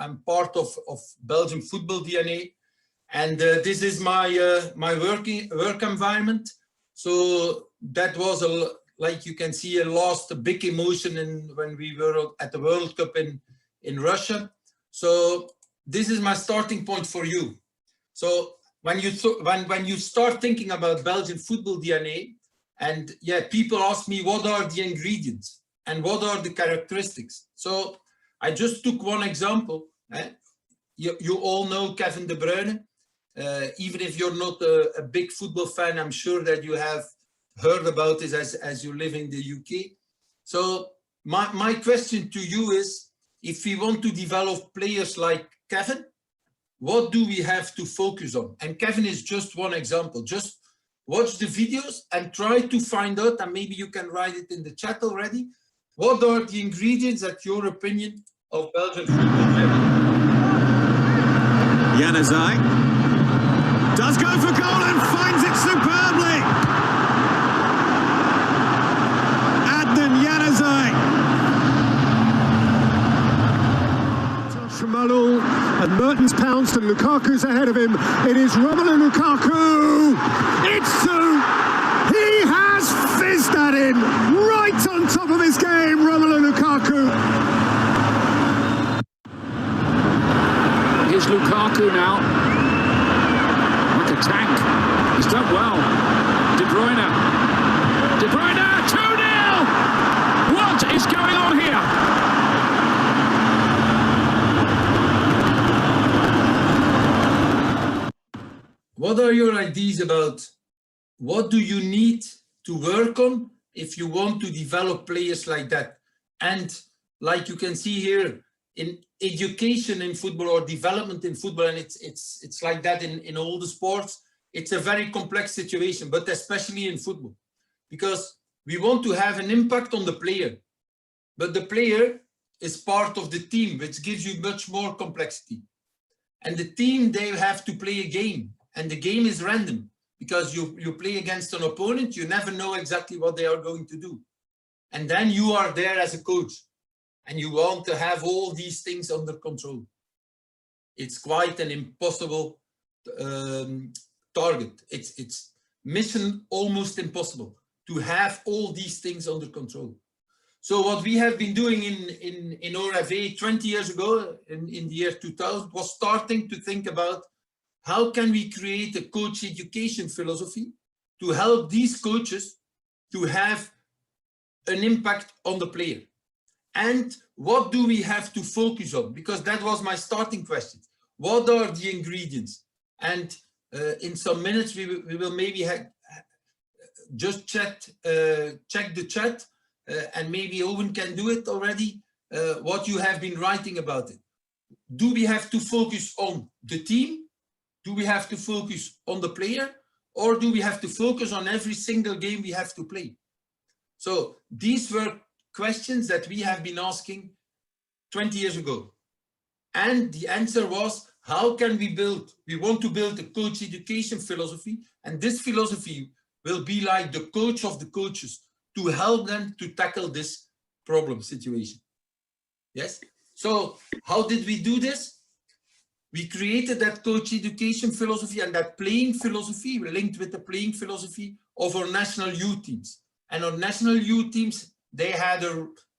I'm part of Belgian football DNA, and this is my my work environment. So that was like you can see, lost a big emotion when we were at the World Cup in Russia. So this is my starting point for you. So when you start thinking about Belgian football DNA, and yeah, people ask me what are the ingredients and what are the characteristics. So I just took one example. You all know Kevin De Bruyne. Even if you're not a big football fan, I'm sure that you have heard about this as you live in the UK. So my question to you is, if we want to develop players like Kevin, what do we have to focus on? And Kevin is just one example. Just watch the videos and try to find out, and maybe you can write it in the chat already, what are the ingredients, at your opinion, of Belgian football? Januzaj does go for goal and finds it superbly. Adnan Januzaj. From Malul, and Mertens pounced and Lukaku's ahead of him. It is Romelu Lukaku. It's two. He has fizzed that in right on top of his game, Romelu Lukaku. Here's Lukaku now. Like a tank. He's done well. De Bruyne. De Bruyne, 2-0! What is going on here? What are your ideas about what do you need to work on if you want to develop players like that? And like you can see here, in education in football or development in football, and it's like that in all the sports, it's a very complex situation, but especially in football, because we want to have an impact on the player, but the player is part of the team, which gives you much more complexity. And the team, they have to play a game. And the game is random, because you play against an opponent, you never know exactly what they are going to do. And then you are there as a coach, and you want to have all these things under control. It's quite an impossible target. It's mission almost impossible to have all these things under control. So what we have been doing in ORFA 20 years ago, in the year 2000, was starting to think about how can we create a coach education philosophy to help these coaches to have an impact on the player? And what do we have to focus on? Because that was my starting question. What are the ingredients? And in some minutes, we will maybe just check the chat, and maybe Owen can do it already, what you have been writing about it. Do we have to focus on the team? Do we have to focus on the player, or do we have to focus on every single game we have to play? So these were questions that we have been asking 20 years ago. And the answer was, how can we build? We want to build a coach education philosophy, and this philosophy will be like the coach of the coaches to help them to tackle this problem situation. Yes? So how did we do this? We created that coach education philosophy and that playing philosophy linked with the playing philosophy of our national youth teams. And our national youth teams, they had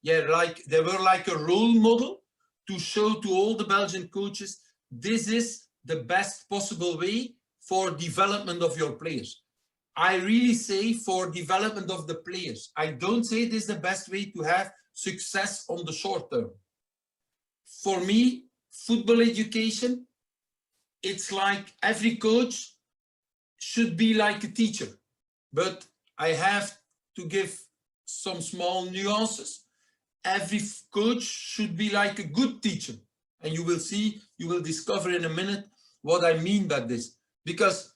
they were like a role model to show to all the Belgian coaches, this is the best possible way for development of your players. I really say for development of the players. I don't say this is the best way to have success on the short term. For me, football education, it's like every coach should be like a teacher, but I have to give some small nuances. Every coach should be like a good teacher, and you will see, you will discover in a minute what I mean by this, because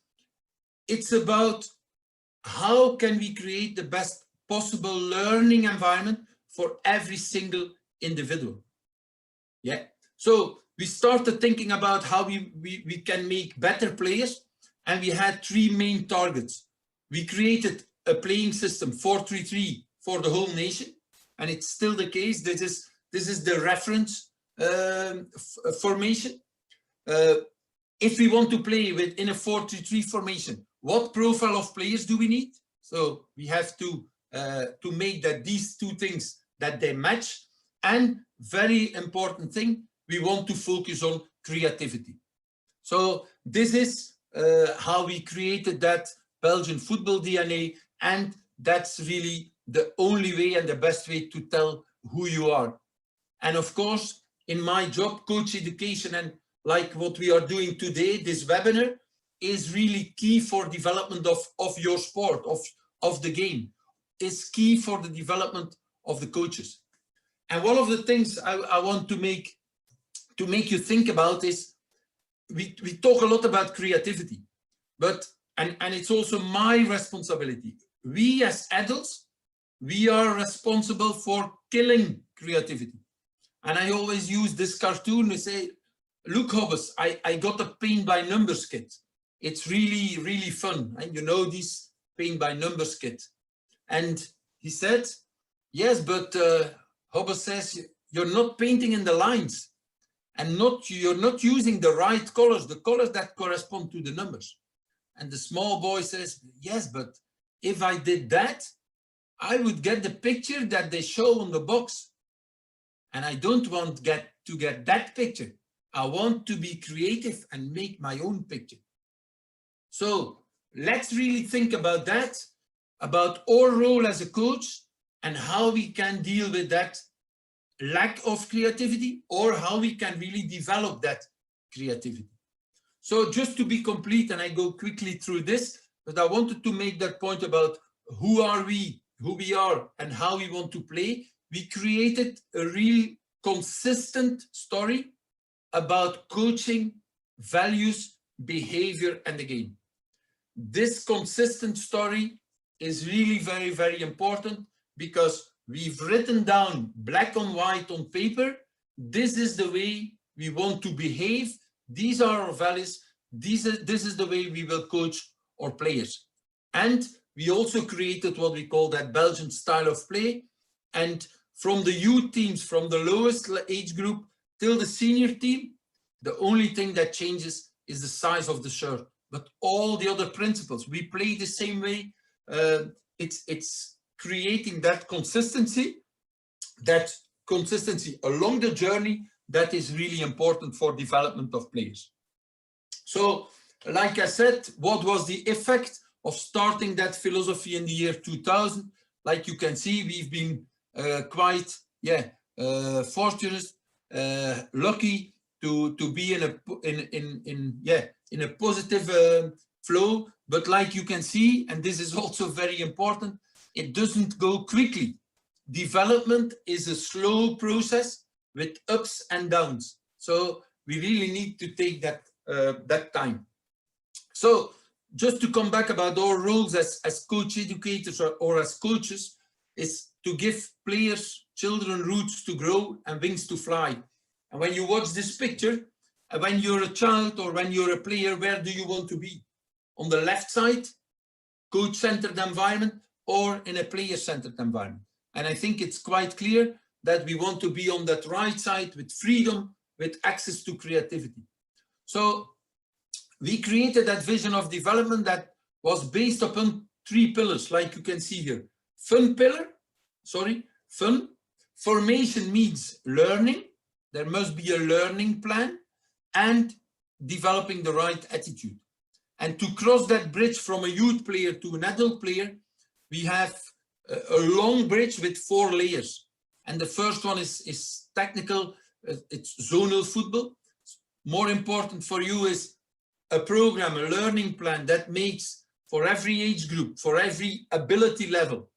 it's about how can we create the best possible learning environment for every single individual. Yeah. So we started thinking about how we can make better players, and we had three main targets. We created a playing system 4-3-3 for the whole nation, and it's still the case. This is the reference formation. If we want to play in a 4-3-3 formation, what profile of players do we need? So we have to make that these two things that they match. And very important thing, we want to focus on creativity. So this is how we created that Belgian football DNA, and that's really the only way and the best way to tell who you are. And of course, in my job, coach education, and like what we are doing today, this webinar is really key for development of your sport, of the game. It's key for the development of the coaches. And one of the things I want to make you think about is, we talk a lot about creativity, but and it's also my responsibility. We as adults, we are responsible for killing creativity. And I always use this cartoon to say, look, Hobbes, I got a paint by numbers kit. It's really, really fun. And you know this paint by numbers kit. And he said, yes, but Hobbes says, you're not painting in the lines, and you're not using the right colors, the colors that correspond to the numbers. And the small boy says, yes, but if I did that, I would get the picture that they show on the box. And I don't want to get that picture. I want to be creative and make my own picture. So let's really think about that, about our role as a coach and how we can deal with that lack of creativity, or how we can really develop that creativity. So just to be complete, and I go quickly through this, but I wanted to make that point about who are we, who we are, and how we want to play. We created a real consistent story about coaching, values, behavior, and the game. This consistent story is really very, very important, because we've written down black on white on paper, this is the way we want to behave, these are our values, this is the way we will coach our players. And we also created what we call that Belgian style of play. And from the youth teams, from the lowest age group till the senior team, the only thing that changes is the size of the shirt. But all the other principles, we play the same way. It's creating that consistency along the journey that is really important for development of players. So, like I said, what was the effect of starting that philosophy in the year 2000? Like you can see, we've been quite fortunate, lucky to be in a positive flow. But like you can see, and this is also very important, it doesn't go quickly. Development is a slow process with ups and downs. So we really need to take that time. So just to come back about our roles as coach educators or as coaches, is to give players, children, roots to grow and wings to fly. And when you watch this picture, when you're a child or when you're a player, where do you want to be? On the left side, coach-centered environment, or in a player-centered environment. And I think it's quite clear that we want to be on that right side with freedom, with access to creativity. So we created that vision of development that was based upon 3 pillars, like you can see here. Fun. Formation means learning. There must be a learning plan, and developing the right attitude. And to cross that bridge from a youth player to an adult player, we have a long bridge with 4 layers. And the first one is technical, it's zonal football. More important for you is a program, a learning plan that makes, for every age group, for every ability level,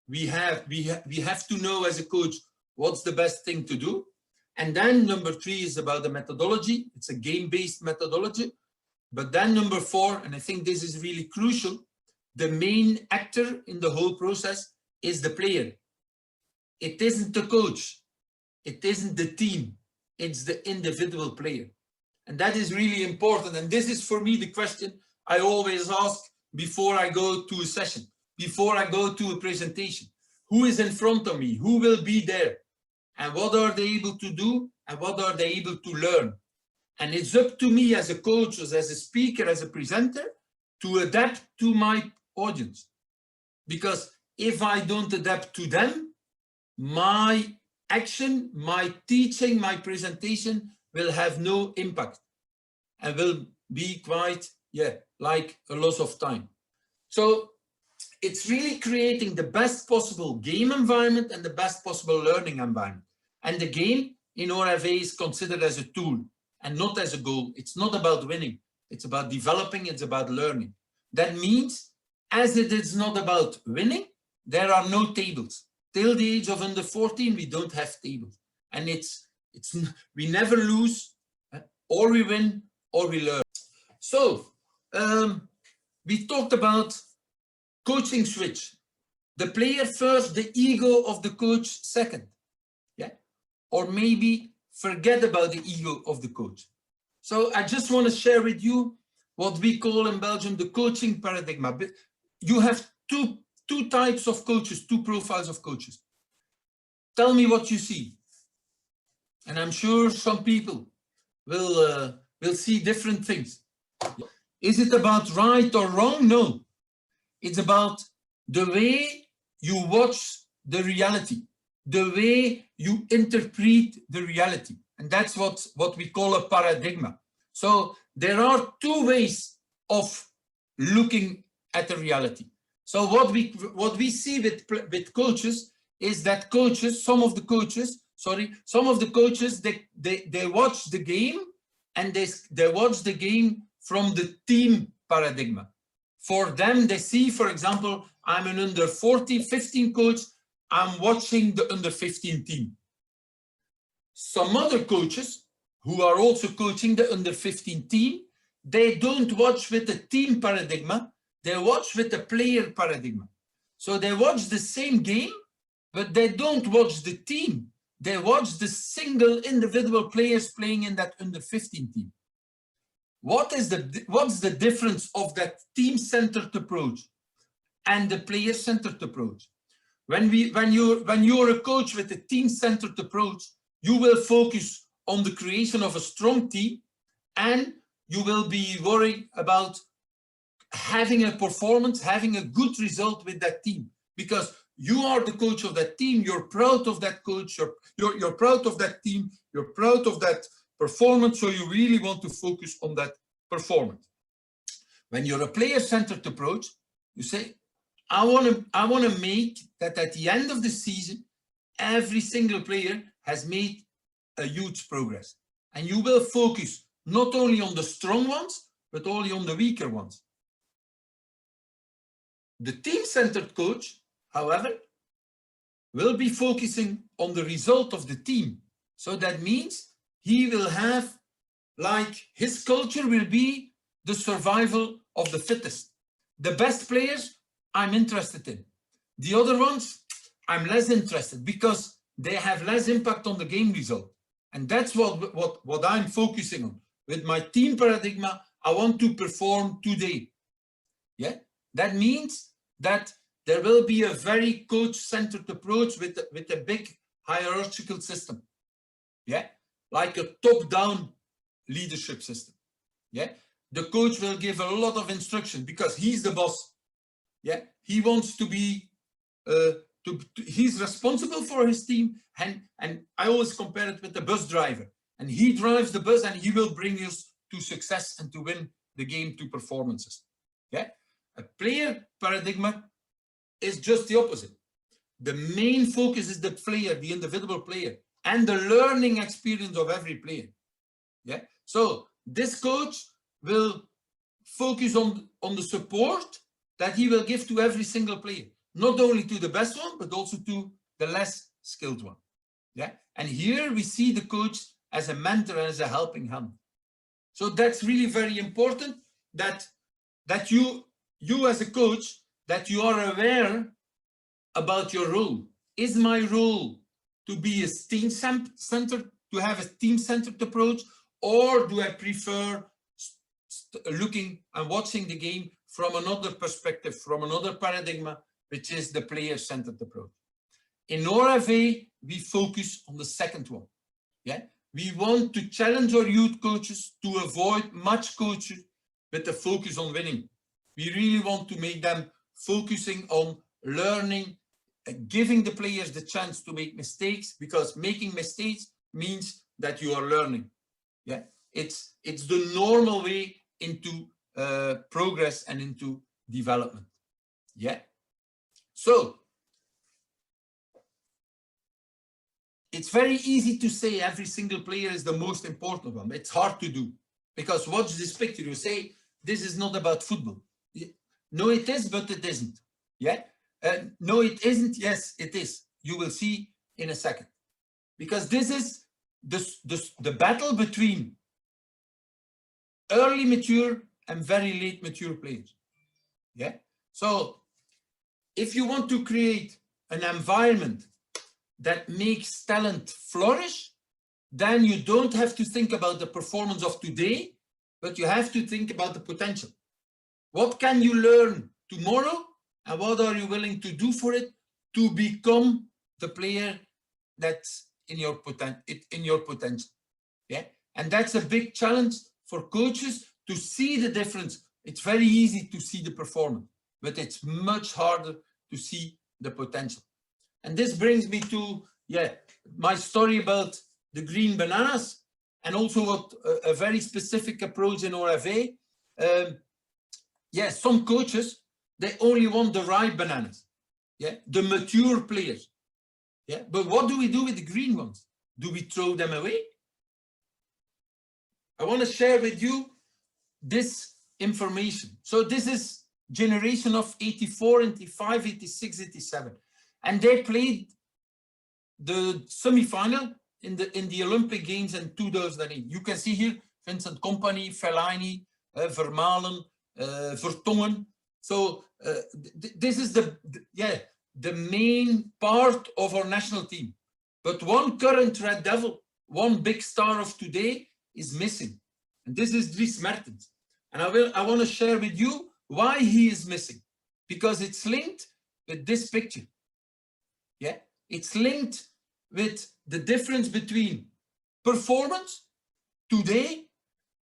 we have to know as a coach what's the best thing to do. And then number 3 is about the methodology. It's a game-based methodology. But then number 4, and I think this is really crucial, the main actor in the whole process is the player. It isn't the coach. It isn't the team. It's the individual player. And that is really important. And this is for me the question I always ask before I go to a session, before I go to a presentation. Who is in front of me? Who will be there? And what are they able to do and what are they able to learn. And it's up to me as a coach, as a speaker, as a presenter, to adapt to my audience. Because if I don't adapt to them, my action, my teaching, my presentation will have no impact and will be quite, like a loss of time. So it's really creating the best possible game environment and the best possible learning environment. And the game in ORFA is considered as a tool and not as a goal. It's not about winning. It's about developing. It's about learning. That means, as it is not about winning, there are no tables. Till the age of under 14, we don't have tables. And we never lose, or we win, or we learn. So we talked about coaching switch. The player first, the ego of the coach second. Yeah. Or maybe forget about the ego of the coach. So I just want to share with you what we call in Belgium the coaching paradigm. You have two types of coaches, two profiles of coaches. Tell me what you see. And I'm sure some people will see different things. Is it about right or wrong? No. It's about the way you watch the reality, the way you interpret the reality. And that's what we call a paradigm. So there are two ways of looking at the reality. So what we see with coaches is that some of the coaches, they watch the game, and they watch the game from the team paradigm. For them, they see, for example, I'm an under 15 coach, I'm watching the under 15 team. Some other coaches who are also coaching the under 15 team, they don't watch with the team paradigm, they watch with the player paradigm. So they watch the same game, but they don't watch the team. They watch the single individual players playing in that under 15 team. What's the difference of that team-centered approach and the player-centered approach? When you're a coach with a team-centered approach, you will focus on the creation of a strong team, and you will be worried about having a performance, having a good result with that team, because you are the coach of that team. You're proud of that coach. You're proud of that team. You're proud of that performance. So you really want to focus on that performance. When you're a player-centered approach, you say, I want to make that at the end of the season, every single player has made a huge progress. And you will focus not only on the strong ones, but only on the weaker ones. The team-centered coach, however, will be focusing on the result of the team. So that means he will have, like, his culture will be the survival of the fittest. The best players I'm interested in. The other ones I'm less interested, because they have less impact on the game result. And that's what I'm focusing on. With my team paradigm, I want to perform today. Yeah, that means that there will be a very coach-centered approach with a big hierarchical system. Yeah, like a top-down leadership system. Yeah, the coach will give a lot of instruction because he's the boss. Yeah, he wants to be, he's responsible for his team, and I always compare it with the bus driver. And he drives the bus, and he will bring us to success and to win the game, to performances. Yeah, a player paradigm is just the opposite. The main focus is the player, the individual player, and the learning experience of every player. Yeah. So this coach will focus on the support that he will give to every single player, not only to the best one, but also to the less skilled one. Yeah. And here we see the coach as a mentor and as a helping hand. So that's really very important that you as a coach, that you are aware about your role. Is my role to be a team-centered, to have a team-centered approach, or do I prefer looking and watching the game from another perspective, from another paradigm, which is the player-centered approach? In ORFA, we focus on the second one. Yeah, we want to challenge our youth coaches to avoid match coaching with a focus on winning. We really want to make them focusing on learning, giving the players the chance to make mistakes, because making mistakes means that you are learning. Yeah, it's the normal way into progress and into development. Yeah, so it's very easy to say every single player is the most important one. It's hard to do, because watch this picture, you say this is not about football. No, it is, but it isn't. Yeah, no, it isn't. Yes, it is. You will see in a second, because this is the battle between early mature and very late mature players. Yeah, so if you want to create an environment that makes talent flourish, then you don't have to think about the performance of today, but you have to think about the potential. What can you learn tomorrow, and what are you willing to do for it to become the player that's in your potential? Yeah, and that's a big challenge for coaches to see the difference. It's very easy to see the performance, but it's much harder to see the potential. And this brings me to my story about the green bananas, and also what a very specific approach in ORFA. Some coaches, they only want the ripe bananas, the mature players. But what do we do with the green ones? Do we throw them away? I want to share with you this information. So this is generation of 84, 85, 86, 87. And they played the semi-final in the Olympic Games in 2008. You can see here Vincent Kompany, Fellaini, Vermaelen, Vertongen. So this is the main part of our national team. But one current Red Devil, one big star of today is missing. And this is Dries Mertens. And I want to share with you why he is missing. Because it's linked with this picture. Yeah, it's linked with the difference between performance today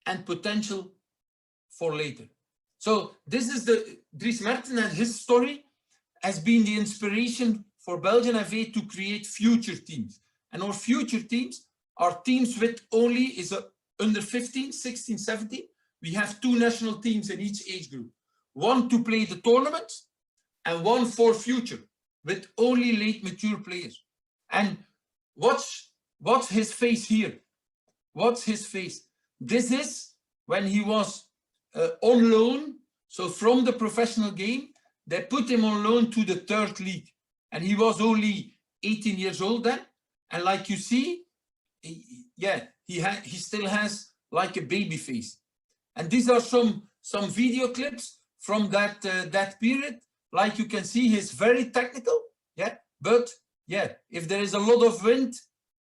and potential for later. So this is the Dries Mertens, and his story has been the inspiration for Belgian FA to create future teams. And our future teams are teams with only under 15, 16, 17. We have 2 national teams in each age group. One to play the tournaments and one for future, with only late mature players. And what's his face here? What's his face? This is when he was on loan. So from the professional game, they put him on loan to the 3rd league. And he was only 18 years old then. And like you see, he still has like a baby face. And these are some video clips from that period. Like you can see, he's very technical, but if there is a lot of wind,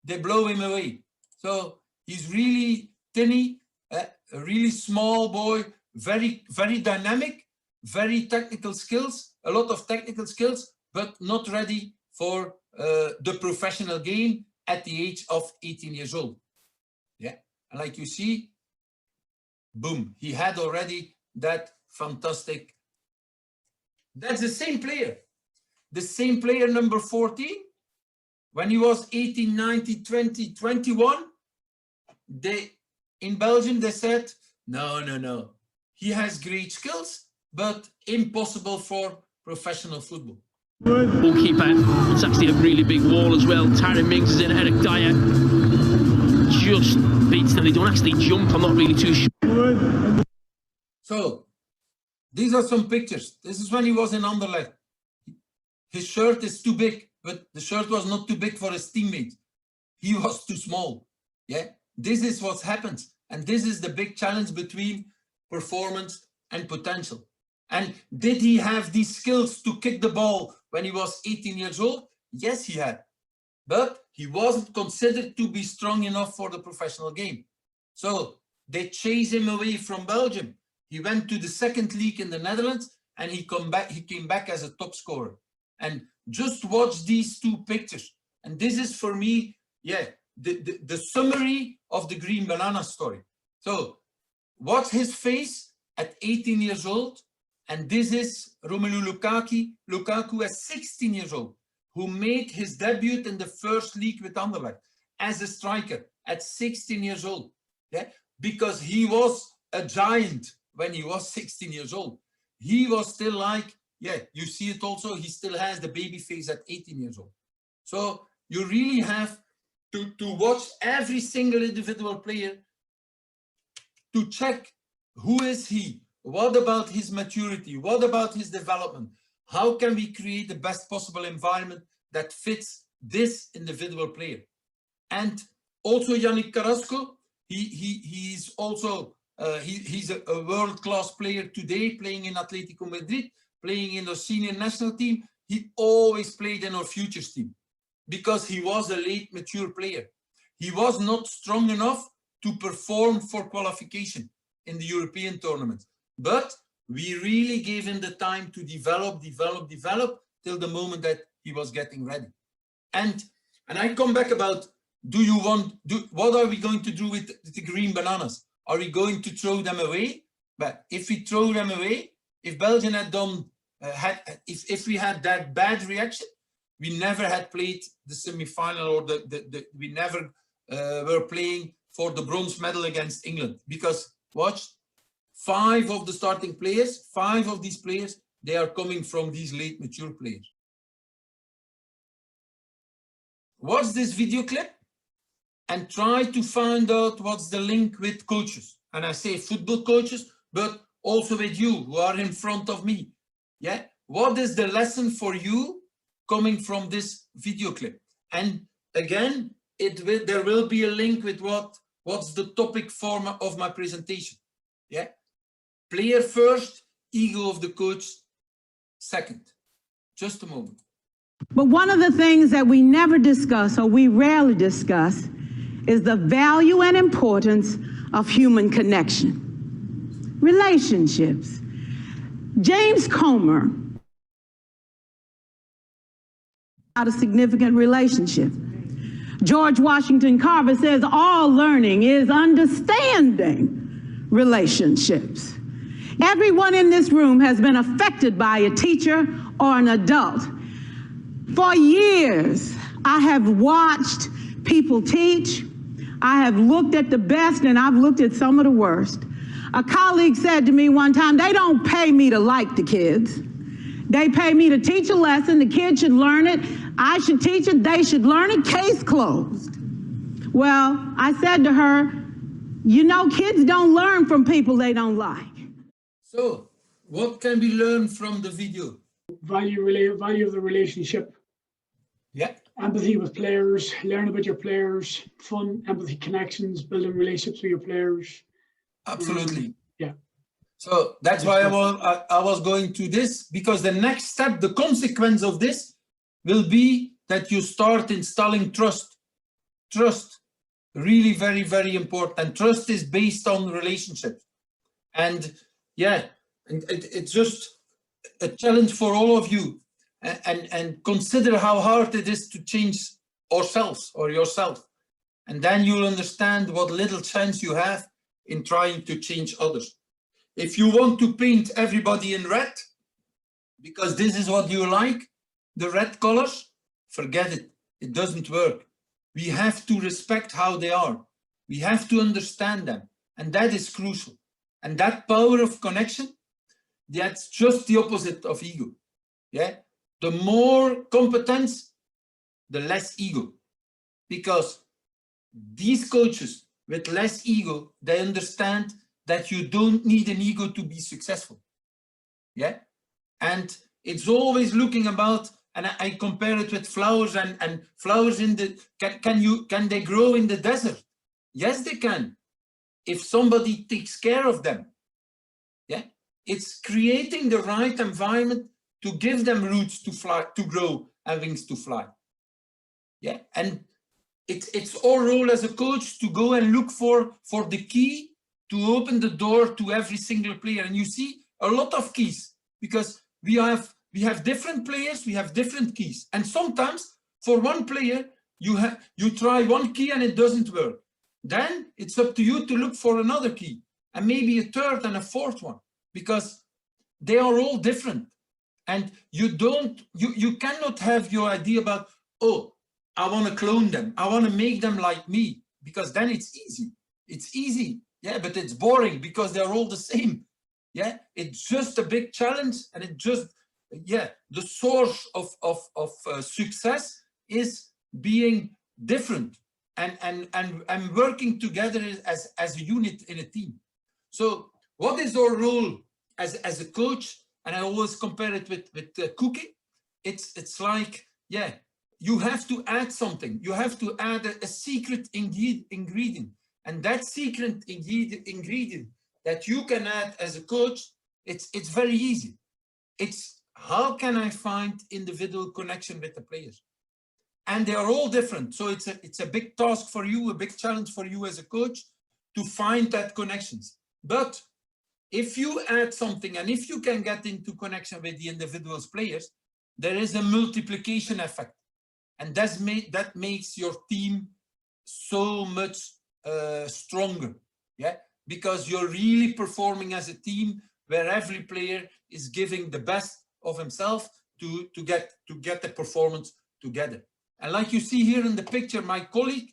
they blow him away. So he's really tinny, a really small boy, very, very dynamic, very technical skills, a lot of technical skills, but not ready for the professional game at the age of 18 years old. And like you see, boom, he had already that fantastic. That's the same player, number 14. When he was 18, 19, 20, 21, in Belgium, they said, no. He has great skills, but impossible for professional football. Goalkeeper, it's actually a really big wall as well. Tyron Mings is in, Eric Dyer just beats them. They don't actually jump, I'm not really too sure. So, these are some pictures. This is when he was in Anderlecht. His shirt is too big, but the shirt was not too big for his teammates. He was too small. This is what happens. And this is the big challenge between performance and potential. And did he have these skills to kick the ball when he was 18 years old? Yes, he had. But he wasn't considered to be strong enough for the professional game. So they chased him away from Belgium. He went to the 2nd league in the Netherlands, and he came back as a top scorer. And just watch these 2 pictures. And this is for me, the summary of the green banana story. So what's his face at 18 years old? And this is Romelu Lukaku at 16 years old, who made his debut in the first league with Anderlecht as a striker at 16 years old. Yeah? Because he was a giant when he was 16 years old. He was still like, yeah, you see it also, he still has the baby face at 18 years old. So you really have to watch every single individual player to check who is he, what about his maturity, what about his development, how can we create the best possible environment that fits this individual player. And also Yannick Carrasco, he's also he's a world-class player today, playing in Atletico Madrid, playing in the senior national team. He always played in our futures team because he was a late mature player. He was not strong enough to perform for qualification in the European tournament, but we really gave him the time to develop till the moment that he was getting ready. And I come back about, what are we going to do with the green bananas? Are we going to throw them away? But if we throw them away, if Belgium had done, if we had that bad reaction, we never had played the semi-final, or we never were playing for the bronze medal against England. Because watch, 5 of the starting players, 5 of these players, they are coming from these late mature players. Watch this video clip and try to find out what's the link with coaches. And I say football coaches, but also with you who are in front of me. Yeah, what is the lesson for you coming from this video clip? And again, there will be a link with what's the topic form of my presentation. Yeah, player first, ego of the coach second. Just a moment. But one of the things that we never discuss, or we rarely discuss, is the value and importance of human connection, relationships. James Comer had a significant relationship. George Washington Carver says all learning is understanding relationships. Everyone in this room has been affected by a teacher or an adult. For years, I have watched people teach. I have looked at the best and I've looked at some of the worst. A colleague said to me one time, they don't pay me to like the kids. They pay me to teach a lesson. The kids should learn it. I should teach it. They should learn it. Case closed. Well, I said to her, you know, kids don't learn from people they don't like. So, what can we learn from the video? Value of the relationship. Yeah. Empathy with players, learn about your players, fun, empathy, connections, building relationships with your players. Absolutely. Yeah. So that's why I was going to this, because the next step, the consequence of this will be that you start installing trust. Trust, really very, very important. And trust is based on relationships. And yeah, it's just a challenge for all of you. And consider how hard it is to change ourselves or yourself. And then you'll understand what little chance you have in trying to change others. If you want to paint everybody in red, because this is what you like, the red colors, forget it. It doesn't work. We have to respect how they are. We have to understand them. And that is crucial. And that power of connection, that's just the opposite of ego. Yeah. The more competence, the less ego. Because these coaches with less ego, they understand that you don't need an ego to be successful. Yeah. And it's always looking about, and I compare it with flowers, and flowers in the, can they grow in the desert? Yes, they can. If somebody takes care of them. Yeah. It's creating the right environment to give them roots to fly, to grow, and wings to fly. Yeah, and it's our role as a coach to go and look for the key to open the door to every single player. And you see a lot of keys, because we have different players, we have different keys. And sometimes for one player, you try one key and it doesn't work. Then it's up to you to look for another key and maybe a third and a fourth one, because they are all different. And you cannot have your idea about, oh, I want to clone them, I want to make them like me, because then it's easy. It's easy, yeah, but it's boring because they're all the same. Yeah, it's just a big challenge, and it just, yeah, the source of success is being different and working together as a unit in a team. So what is our role as a coach? And I always compare it with cooking. It's like, yeah, you have to add something. You have to add a secret ingredient. And that secret ingredient that you can add as a coach, it's very easy. It's how can I find individual connection with the players? And they are all different. So it's a big task for you, a big challenge for you as a coach to find that connections. But if you add something and if you can get into connection with the individual players, there is a multiplication effect. And that makes your team so much stronger. Yeah, because you're really performing as a team where every player is giving the best of himself to get the performance together. And like you see here in the picture, my colleague,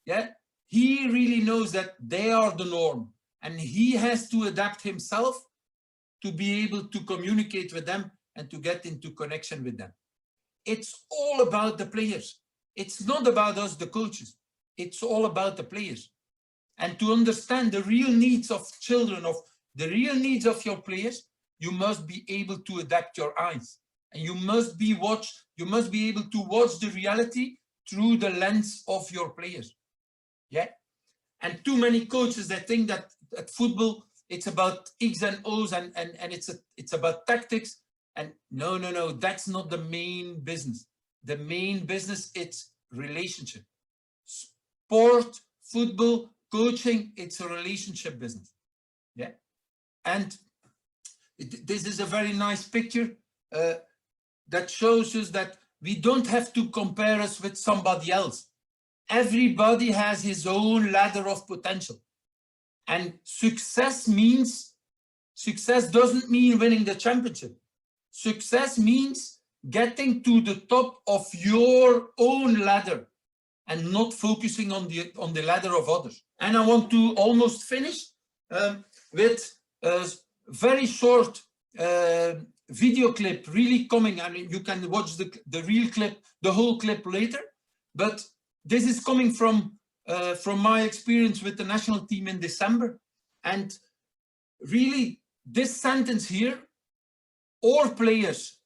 yeah, he really knows that they are the norm, and he has to adapt himself to be able to communicate with them and to get into connection with them. It's all about the players. It's not about us, the coaches. It's all about the players. And to understand the real needs of children, of the real needs of your players, you must be able to adapt your eyes. And you must be able to watch the reality through the lens of your players. Yeah. And too many coaches that think that at football it's about X and O's and it's about tactics. And no, that's not the main business. The main business, it's relationship. Sport, football, coaching, it's a relationship business. Yeah. And this is a very nice picture that shows us that we don't have to compare us with somebody else. Everybody has his own ladder of potential. And success doesn't mean winning the championship. Success means getting to the top of your own ladder and not focusing on the ladder of others. And I want to almost finish with a very short video clip really coming. I mean, you can watch the real clip, the whole clip later, but this is coming from my experience with the national team in December. And really, this sentence here, all players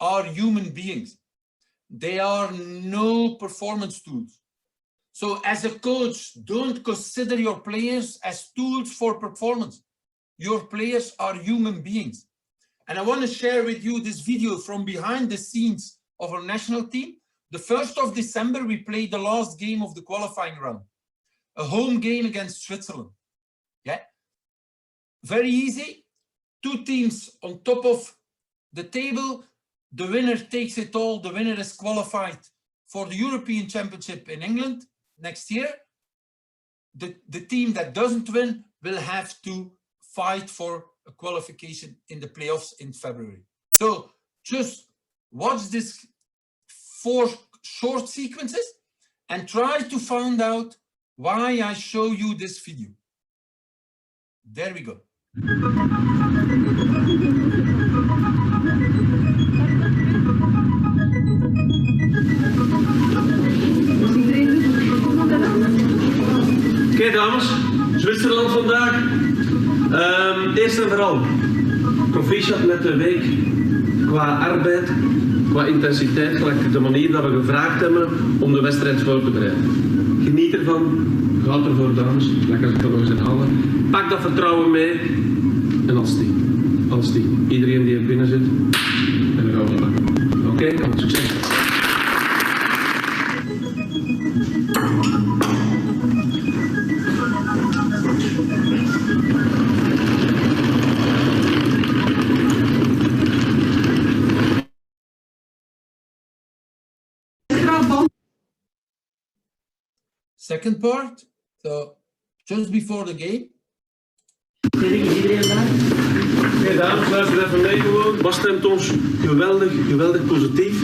are human beings. They are no performance tools. So as a coach, don't consider your players as tools for performance. Your players are human beings. And I want to share with you this video from behind the scenes of our national team. The 1st of December, we played the last game of the qualifying round, a home game against Switzerland. Yeah, very easy. 2 teams on top of the table. The winner takes it all. The winner is qualified for the European Championship in England next year. The team that doesn't win will have to fight for a qualification in the playoffs in February. So just watch this 4 short sequences and try to find out why I show you this video. There we go. Oké, dames, Zwitserland vandaag. Eerst en vooral proficiat met de week qua arbeid, qua intensiteit, gelijk de manier dat we gevraagd hebben om de wedstrijd voor te bereiden. Geniet ervan, ga ervoor, dames, lekker als ik dat nog eens herhalen. Pak dat vertrouwen mee en als team. Iedereen die er binnen zit, en dan gaan we maken. Oké, allemaal succes. Second part, so just before the game. Oké, dames, luister even mee gewoon. Wat stemt ons geweldig positief?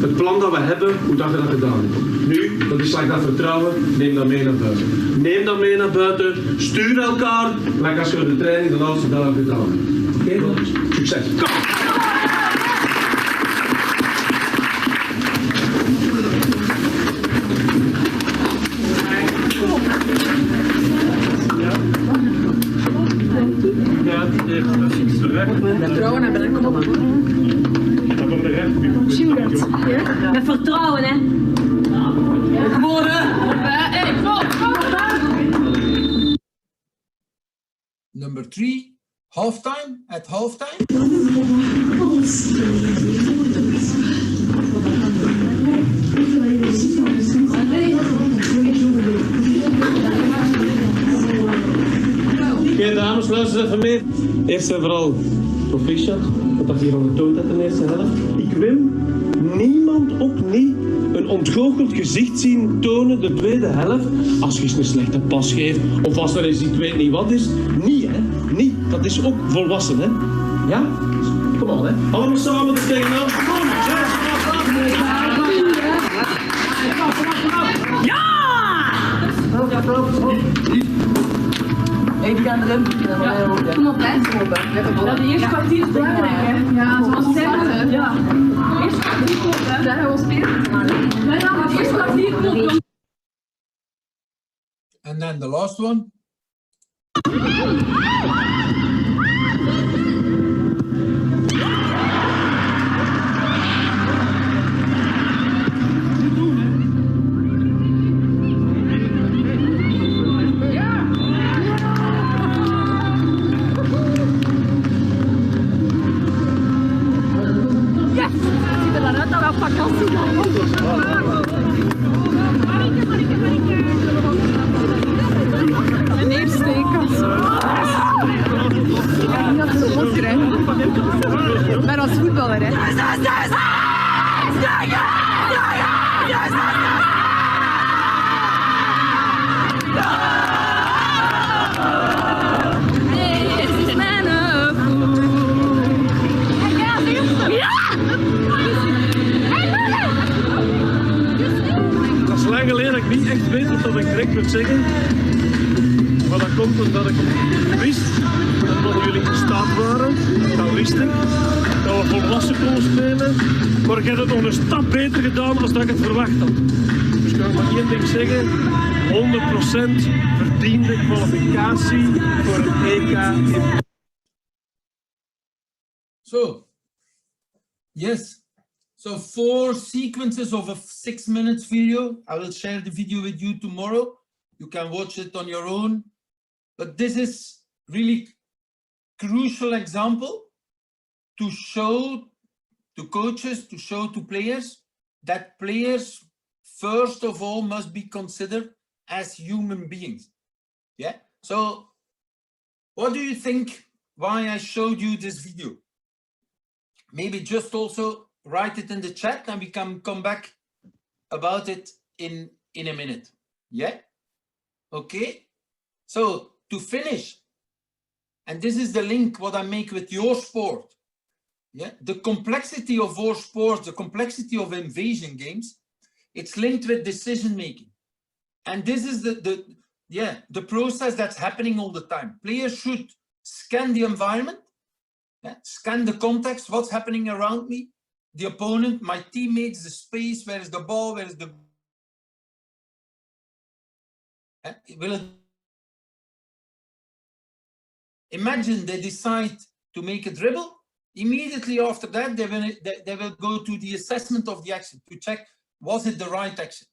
Het plan dat we hebben, hoe dat we dat gedaan hebben. Nu, dat is dat vertrouwen, neem dat mee naar buiten. Neem dat mee naar buiten, stuur elkaar, like als je de training de laatste dagen gedaan hebt. Oké, succes. Kom! Vertrouwen hebben, kom op. Met vertrouwen, hè. Gewoon, hè. Number 3, halftime, at halftime. Oké, dames, luister even mee. Eerst en vooral proficiat, wat dat hier al getoond hebt in de eerste helft. Ik wil niemand, ook niet, een ontgoocheld gezicht zien tonen de tweede helft. Als je eens een slechte pas geeft, of als er eens iets weet niet wat is. Niet, hè. Niet. Dat is ook volwassen, hè. Ja? Kom op, hè. Allemaal samen er tegenaan. Kom, Hey, die gaan erin. Ja. Kom op, hè. Ja, de eerste kwartier is belangrijk, hè. Ja, zoals we zeiden. Ja. De eerste kwartier komt, hè. Daar gaan we spelen. Ja, de eerste kwartier komt. And then the last one. Een eerste kans. Ik heb niet dat zo monster, hè. Maar als voetballer, hè. Geleden dat ik niet echt weet wat ik direct moet zeggen. Maar dat komt omdat ik wist dat jullie in staat waren. Dat wist ik. Dat we volwassen konden spelen. Maar ik heb het nog een stap beter gedaan dan dat ik het verwacht had. Dus ik kan maar één ding zeggen. 100% verdiende kwalificatie voor het EK. So, yes. So 4 sequences of a 6 minutes video. I will share the video with you tomorrow. You can watch it on your own. But this is really crucial example to show to coaches, to show to players that players first of all must be considered as human beings. Yeah. So what do you think why I showed you this video? Maybe just also write it in the chat and we can come back about it in a minute. Yeah? Okay? So, to finish, and this is the link what I make with your sport. Yeah? The complexity of our sport, the complexity of invasion games, it's linked with decision making. And this is the process that's happening all the time. Players should scan the environment, scan the context, what's happening around me, the opponent, my teammates, the space, where is the ball, where is the... Imagine they decide to make a dribble. Immediately after that, they will go to the assessment of the action to check, was it the right action?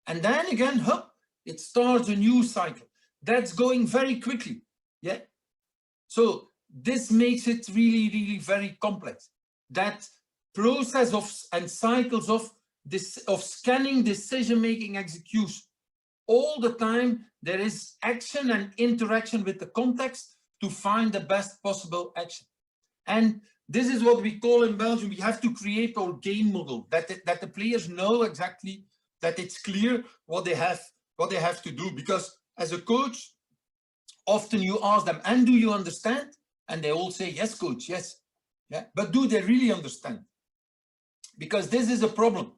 And then again, it starts a new cycle. That's going very quickly. Yeah. So this makes it really, really very complex. That process of and cycles of scanning, decision-making, execution. All the time there is action and interaction with the context to find the best possible action. And this is what we call in Belgium, we have to create our game model, that the players know exactly, that it's clear what they have what they have to do. Because as a coach, often you ask them, and do you understand? And they all say, yes, coach, yes. Yeah, but do they really understand? Because this is a problem.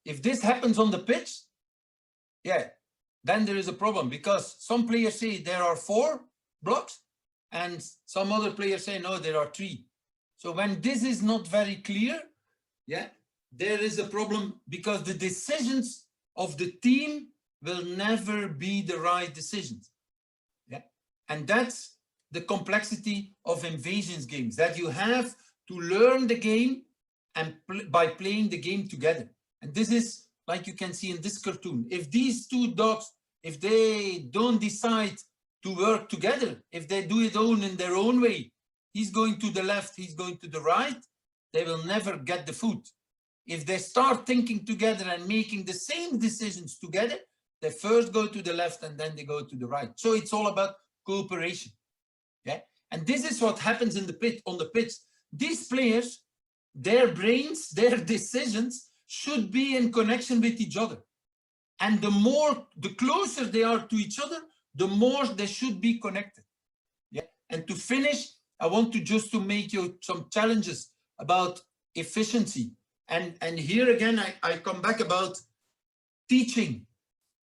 If this happens on the pitch, yeah, then there is a problem, because some players say there are 4 blocks and some other players say, no, there are 3. So when this is not very clear, yeah, there is a problem, because the decisions of the team will never be the right decisions. Yeah, and that's the complexity of invasions games, that you have to learn the game and by playing the game together. And this is like you can see in this cartoon. If these 2 dogs, if they don't decide to work together, if they do it in their own way, he's going to the left, he's going to the right, they will never get the food. If they start thinking together and making the same decisions together, they first go to the left and then they go to the right. So it's all about cooperation. Yeah, and this is what happens in the pitch, on the pitch. These players, their brains, their decisions should be in connection with each other. And the closer they are to each other, the more they should be connected. Yeah. And to finish, I want to just to make you some challenges about efficiency. And here again, I come back about teaching.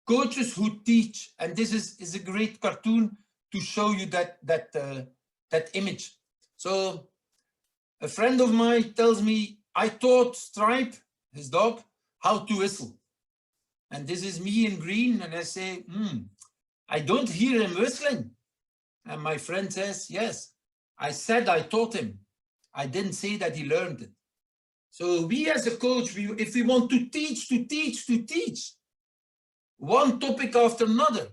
Coaches who teach, and this is a great cartoon to show you that image. So a friend of mine tells me, I taught Stripe, his dog, how to whistle. And this is me in green, and I say, I don't hear him whistling. And my friend says, yes, I said I taught him. I didn't say that he learned it. So we as a coach, if we want to teach, one topic after another,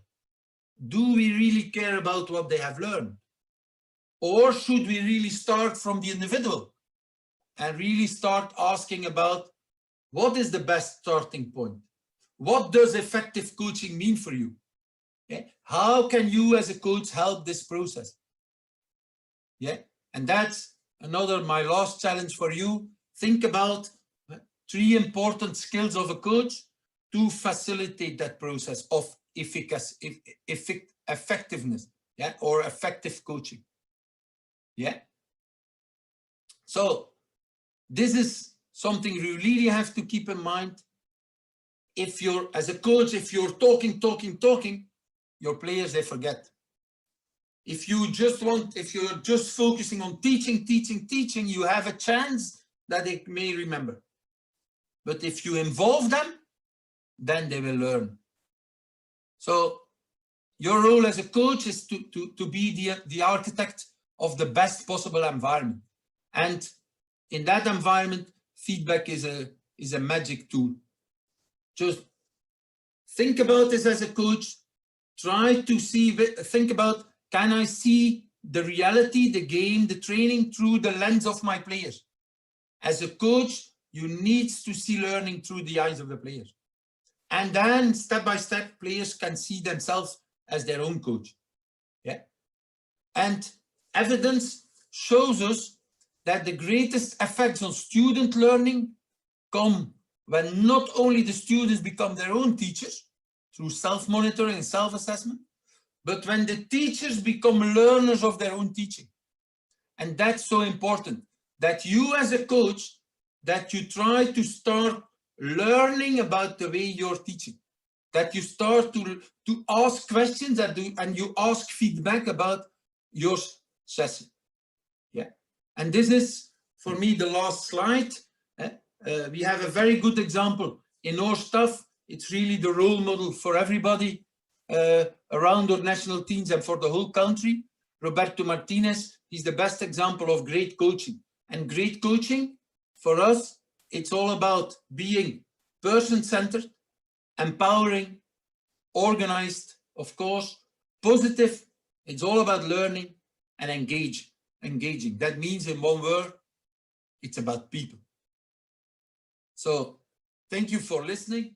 do we really care about what they have learned? Or should we really start from the individual and really start asking about what is the best starting point? What does effective coaching mean for you? Yeah? How can you as a coach help this process? Yeah, and that's my last challenge for you. Think about 3 important skills of a coach to facilitate that process of effectiveness, yeah, or effective coaching. Yeah. So this is something you really have to keep in mind. If you're, as a coach, if you're talking, your players, they forget. If you're just focusing on teaching, you have a chance that they may remember. But if you involve them, then they will learn. So your role as a coach is to be the architect of the best possible environment. And in that environment, feedback is a magic tool. Just think about this as a coach. Try to think about, can I see the reality, the game, the training through the lens of my players? As a coach, you need to see learning through the eyes of the players. And then step by step, players can see themselves as their own coach. Yeah. And evidence shows us that the greatest effects on student learning come when not only the students become their own teachers through self-monitoring and self-assessment, but when the teachers become learners of their own teaching. And that's so important, that you as a coach, that you try to start learning about the way you're teaching, that you start to ask questions and you ask feedback about your session. Yeah. And this is, for me, the last slide. We have a very good example in our staff. It's really the role model for everybody around our national teams and for the whole country. Roberto Martinez, he's the best example of great coaching. And great coaching, for us, it's all about being person-centered, empowering, organized, of course, positive. It's all about learning and engaging. That means, in one word, it's about people. So thank you for listening.